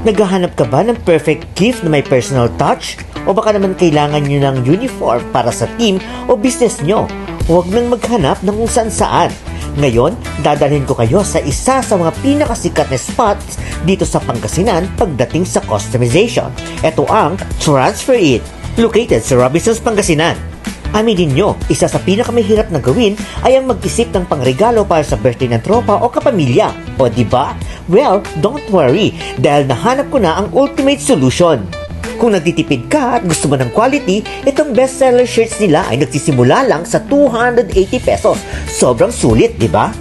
Naghahanap ka ba ng perfect gift na may personal touch? O baka naman kailangan nyo ng uniform para sa team o business nyo? Huwag nang maghanap ng kung saan-saan. Ngayon, dadalhin ko kayo sa isa sa mga pinakasikat na spots dito sa Pangasinan pagdating sa customization. Ito ang Transfer It, located sa Robinsons, Pangasinan. Aminin nyo, isa sa pinakamahirap na gawin ay ang mag-isip ng pangregalo para sa birthday ng tropa o kapamilya. O diba? Well, don't worry, dahil nahanap ko na ang ultimate solution. Kung nagtitipid ka at gusto mo ng quality, itong bestseller shirts nila ay nagsisimula lang sa 280 pesos. Sobrang sulit, diba?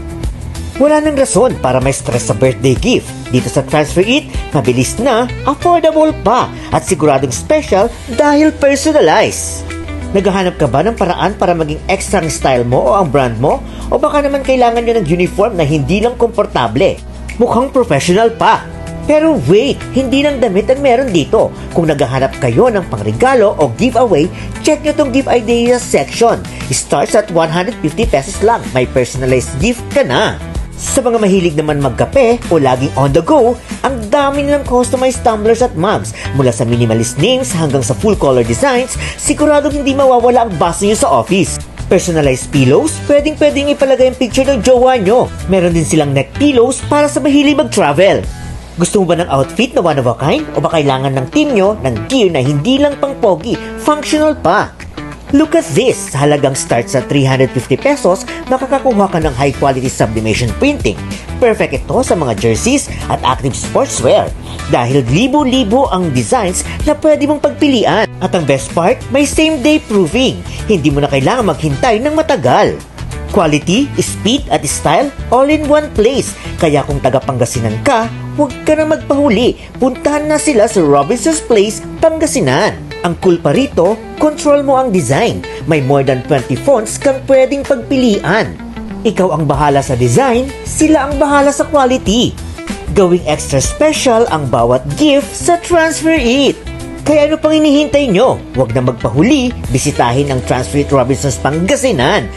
Wala nang rason para may stress sa birthday gift. Dito sa Transfer It, mabilis na, affordable pa, at siguradong special dahil personalized. Naghahanap ka ba ng paraan para maging extra ang style mo o ang brand mo? O baka naman kailangan nyo ng uniform na hindi lang komportable? Mukhang professional pa. Pero wait, hindi lang damit ang meron dito. Kung naghahanap kayo ng pangregalo o giveaway, check nyo tong give ideas section. Starts at 150 pesos lang. May personalized gift ka na. Sa mga mahilig naman magkape o laging on the go, ang dami nilang customized tumblers at mugs. Mula sa minimalist names hanggang sa full color designs, siguradong hindi mawawala ang baso nyo sa office. Personalized pillows, pwedeng ipalagay ang picture ng jowa nyo. Meron din silang neck pillows para sa mahilig mag-travel. Gusto mo ba ng outfit na one of a kind? O ba kailangan ng team nyo ng gear na hindi lang pang pogi, functional pa? Look at this! Sa halagang start sa 350 pesos, makakakuha ka ng high-quality sublimation printing. Perfect ito sa mga jerseys at active sportswear. Dahil libo-libo ang designs na pwede mong pagpilian. At ang best part, may same-day proofing. Hindi mo na kailangan maghintay ng matagal. Quality, speed at style, all in one place. Kaya kung taga Pangasinan ka, huwag ka na magpahuli. Puntahan na sila sa Robinsons Place, Pangasinan. Ang cool pa rito, control mo ang design. May more than 20 fonts kang pwedeng pagpilian. Ikaw ang bahala sa design, sila ang bahala sa quality. Gawing extra special ang bawat gift sa Transfer It. Kaya ano pang hinihintay nyo? Huwag na magpahuli, bisitahin ang Transfer It Robinsons Pangasinan.